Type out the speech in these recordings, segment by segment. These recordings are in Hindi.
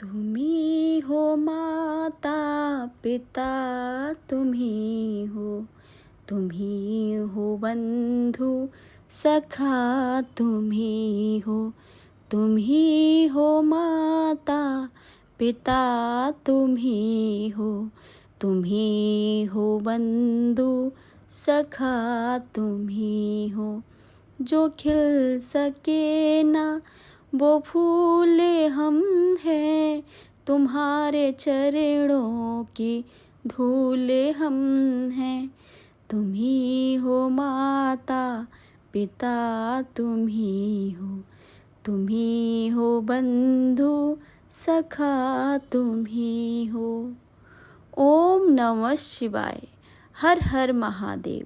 तुम्ही हो माता पिता, तुम्ही हो बंधु सखा, तुम्ही हो माता पिता, तुम्ही हो बंधु सखा, तुम्ही हो। जो खिल सके ना वो फूले हम हैं, तुम्हारे चरणों की धूले हम हैं। तुम्ही हो माता पिता, तुम्ही हो बंधु सखा, तुम्ही हो। ओम नमः शिवाय। हर हर महादेव।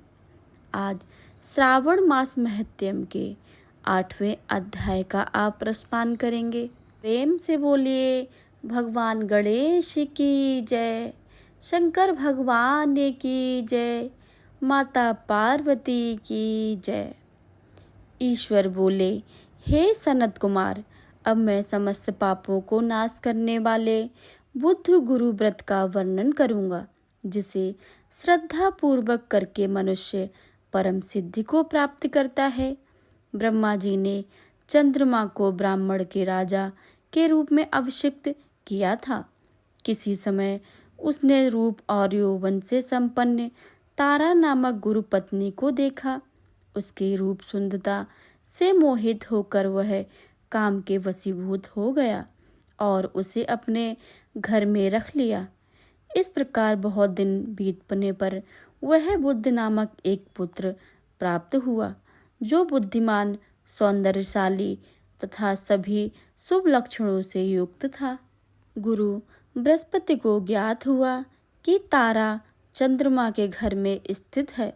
आज श्रावण मास महत्यम के 8वें अध्याय का आप रसपान करेंगे। प्रेम से बोलिए भगवान गणेश की जय, शंकर भगवान की जय, माता पार्वती की जय। ईश्वर बोले, हे सनत कुमार, अब मैं समस्त पापों को नाश करने वाले बुद्ध गुरु व्रत का वर्णन करूंगा, जिसे श्रद्धा पूर्वक करके मनुष्य परम सिद्धि को प्राप्त करता है। ब्रह्मा जी ने चंद्रमा को ब्राह्मण के राजा के रूप में अभिषिक्त किया था। किसी समय उसने रूप और यौवन से संपन्न तारा नामक गुरु पत्नी को देखा। उसके रूप सुंदरता से मोहित होकर वह काम के वशीभूत हो गया और उसे अपने घर में रख लिया। इस प्रकार बहुत दिन बीतने पर वह बुद्ध नामक एक पुत्र प्राप्त हुआ, जो बुद्धिमान, सौंदर्यशाली तथा सभी शुभ लक्षणों से युक्त था। गुरु बृहस्पति को ज्ञात हुआ कि तारा चंद्रमा के घर में स्थित है।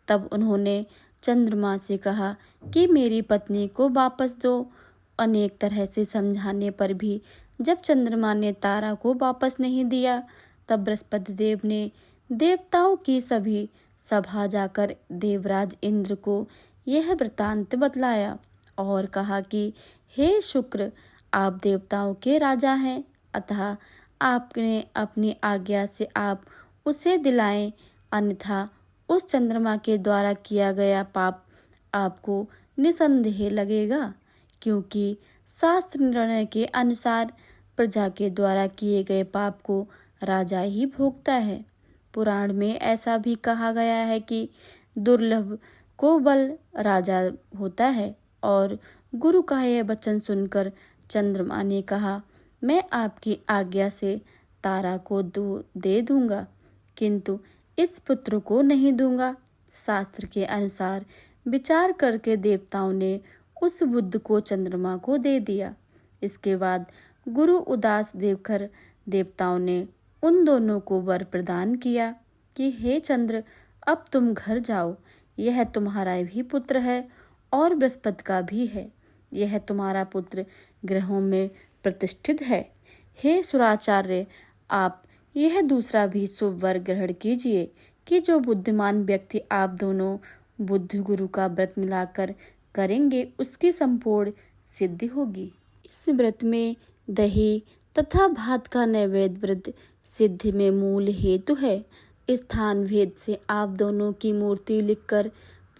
तब उन्होंने चंद्रमा से कहा कि मेरी पत्नी को वापस दो। अनेक तरह से समझाने पर भी जब चंद्रमा ने तारा को वापस नहीं दिया, तब बृहस्पति देव ने देवताओं की सभी सभा जाकर देवराज इंद्र को यह वृतांत बतलाया और कहा कि हे शुक्र, आप देवताओं के राजा हैं, अतः आपने अपनी आज्ञा से आप उसे दिलाएं, अन्यथा उस चंद्रमा के द्वारा किया गया पाप आपको निसंदेह लगेगा, क्योंकि शास्त्र निर्णय के अनुसार प्रजा के द्वारा किए गए पाप को राजा ही भोगता है। पुराण में ऐसा भी कहा गया है कि दुर्लभ को बल राजा होता है। और गुरु का यह वचन सुनकर चंद्रमा ने कहा, मैं आपकी आज्ञा से तारा को दे दूंगा, किंतु इस पुत्र को नहीं दूंगा। शास्त्र के अनुसार विचार करके देवताओं ने उस बुद्ध को चंद्रमा को दे दिया। इसके बाद गुरु उदास देखकर देवताओं ने उन दोनों को वर प्रदान किया कि हे चंद्र, अब तुम घर जाओ, यह तुम्हारा भी पुत्र है और बृहस्पति का भी है। यह तुम्हारा पुत्र ग्रहों में प्रतिष्ठित है। हे सुराचार्य, आप यह दूसरा भी शुभ वर ग्रहण कीजिए कि जो बुद्धिमान व्यक्ति आप दोनों बुद्ध गुरु का व्रत मिलाकर करेंगे, उसकी संपूर्ण सिद्धि होगी। इस व्रत में दही तथा भात का नैवेद्य व्रत सिद्धि में मूल हेतु है। स्थान भेद से आप दोनों की मूर्ति लिखकर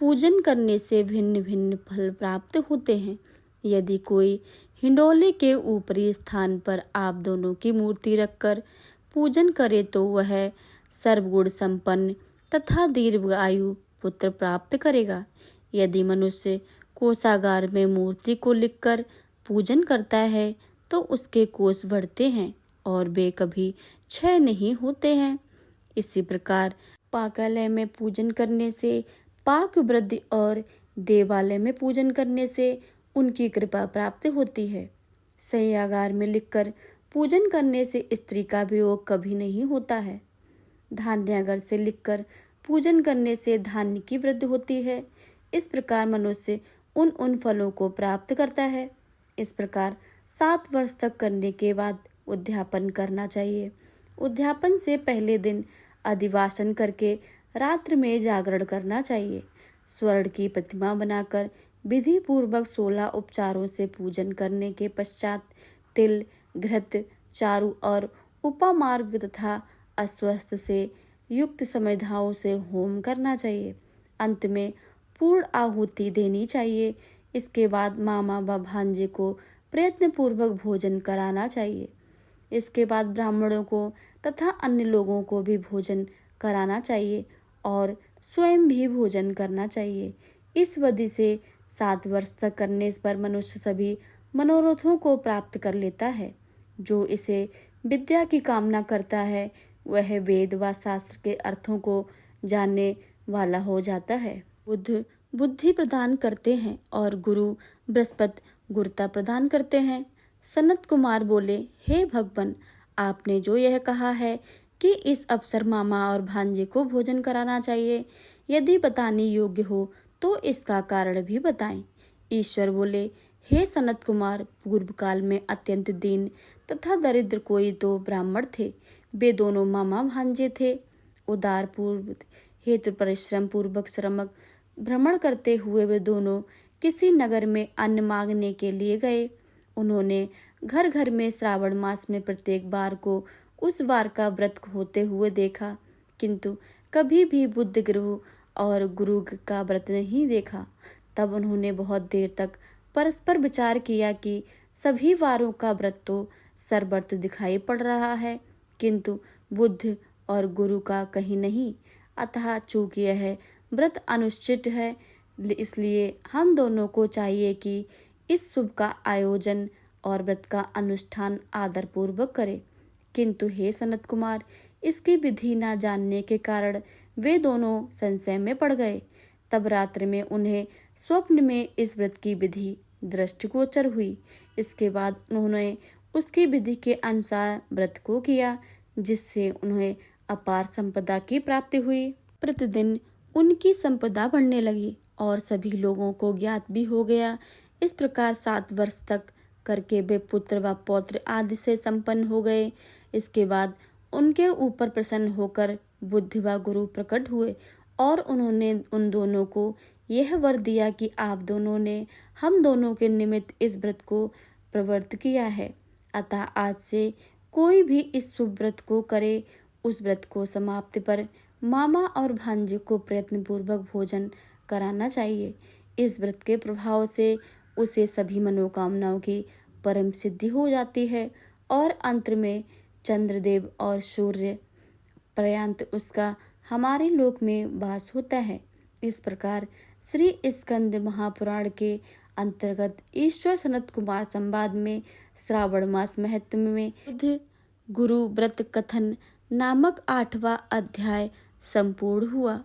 पूजन करने से भिन्न भिन्न फल प्राप्त होते हैं। यदि कोई हिंडोले के ऊपरी स्थान पर आप दोनों की मूर्ति रखकर पूजन करे तो वह सर्वगुण संपन्न तथा दीर्घायु पुत्र प्राप्त करेगा। यदि मनुष्य कोषागार में मूर्ति को लिखकर पूजन करता है तो उसके कोष बढ़ते हैं और वे कभी क्षय नहीं होते हैं। इसी प्रकार पाकालय में पूजन करने से पाक वृद्धि और देवालय में पूजन करने से उनकी कृपा प्राप्त होती है। शय्यागार में लिखकर पूजन करने से स्त्री का वियोग कभी नहीं होता है। धान्यागार से लिखकर पूजन करने से धान्य की वृद्धि होती है। इस प्रकार मनुष्य उन फलों को प्राप्त करता है। इस प्रकार 7 वर्ष तक करने के बाद उद्यापन करना चाहिए। उद्यापन से पहले दिन अधिवासन करके रात्र में जागरण करना चाहिए। स्वर्ण की प्रतिमा बनाकर विधि पूर्वक 16 उपचारों से पूजन करने के पश्चात तिल, घृत, चारों ओर उपमार्ग तथा अस्वस्थ से युक्त समिधाओं से होम करना चाहिए। अंत में पूर्ण आहुति देनी चाहिए। इसके बाद मामा व भांजे को प्रयत्न पूर्वक भोजन कराना चाहिए। इसके बाद ब्राह्मणों को तथा अन्य लोगों को भी भोजन कराना चाहिए और स्वयं भी भोजन करना चाहिए। इस विधि से 7 वर्ष तक करने पर मनुष्य सभी मनोरथों को प्राप्त कर लेता है। जो इसे विद्या की कामना करता है वह वेद व शास्त्र के अर्थों को जानने वाला हो जाता है। बुद्ध बुद्धि प्रदान करते हैं और गुरु बृहस्पति गुरुता प्रदान करते हैं। सनत कुमार बोले, हे भगवान, आपने जो यह कहा है कि इस अवसर मामा और भांजे को भोजन कराना चाहिए, यदि बताने योग्य हो तो इसका कारण भी बताएं। ईश्वर बोले, हे सनत कुमार, पूर्व काल में अत्यंत दीन तथा दरिद्र कोई दो ब्राह्मण थे। वे दोनों मामा भांजे थे। उदार पूर्व हेतु परिश्रम पूर्वक श्रमक भ्रमण करते हुए वे दोनों किसी नगर में अन्न मांगने के लिए गए। उन्होंने घर घर में श्रावण मास में प्रत्येक बार को उस बार का व्रत होते हुए देखा, किंतु कभी भी बुद्ध गुरु और गुरु का व्रत नहीं देखा। तब उन्होंने बहुत देर तक परस्पर विचार किया कि सभी वारों का व्रत तो सर्वत्र दिखाई पड़ रहा है, किंतु बुद्ध और गुरु का कहीं नहीं। अतः चूंकि यह व्रत अनुचित है, इसलिए हम दोनों को चाहिए कि इस शुभ का आयोजन और व्रत का अनुष्ठान आदर पूर्वक करें। किंतु हे सनत कुमार, इसकी विधि न जानने के कारण वे दोनों संशय में पड़ गए। तब रात्रि में उन्हें स्वप्न में इस व्रत की विधि दृष्टिगोचर हुई। इसके बाद उन्होंने उसकी विधि के अनुसार व्रत को किया, जिससे उन्हें अपार संपदा की प्राप्ति हुई। प्रतिदिन उनकी संपदा बढ़ने लगी और सभी लोगों को ज्ञात भी हो गया। इस प्रकार 7 वर्ष तक करके वे पुत्र व पौत्र आदि से संपन्न हो गए। इसके बाद उनके ऊपर प्रसन्न होकर बुद्ध व गुरु प्रकट हुए और उन्होंने उन दोनों को यह वर दिया कि आप दोनों ने हम दोनों के निमित्त इस व्रत को प्रवृत्त किया है, अतः आज से कोई भी इस शुभ व्रत को करे। उस व्रत को समाप्ति पर मामा और भांजे को प्रयत्न पूर्वक भोजन कराना चाहिए। इस व्रत के प्रभाव से उसे सभी मनोकामनाओं की परम सिद्धि हो जाती है और अंत में चंद्रदेव और सूर्य पर्यंत उसका हमारे लोक में वास होता है। इस प्रकार श्री स्कंद महापुराण के अंतर्गत ईश्वर सनत कुमार संवाद में श्रावण मास महत्व में बुद्ध गुरु व्रत कथन नामक 8वां अध्याय संपूर्ण हुआ।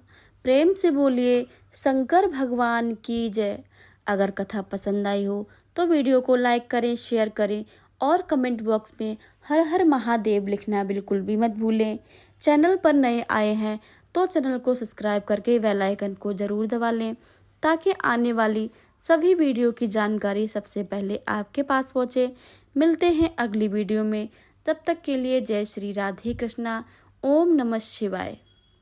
प्रेम से बोलिए शंकर भगवान की जय। अगर कथा पसंद आई हो तो वीडियो को लाइक करें, शेयर करें और कमेंट बॉक्स में हर हर महादेव लिखना बिल्कुल भी मत भूलें। चैनल पर नए आए हैं तो चैनल को सब्सक्राइब करके बेल आइकन को जरूर दबा लें, ताकि आने वाली सभी वीडियो की जानकारी सबसे पहले आपके पास पहुंचे। मिलते हैं अगली वीडियो में, तब तक के लिए जय श्री राधे कृष्णा। ओम नमः शिवाय।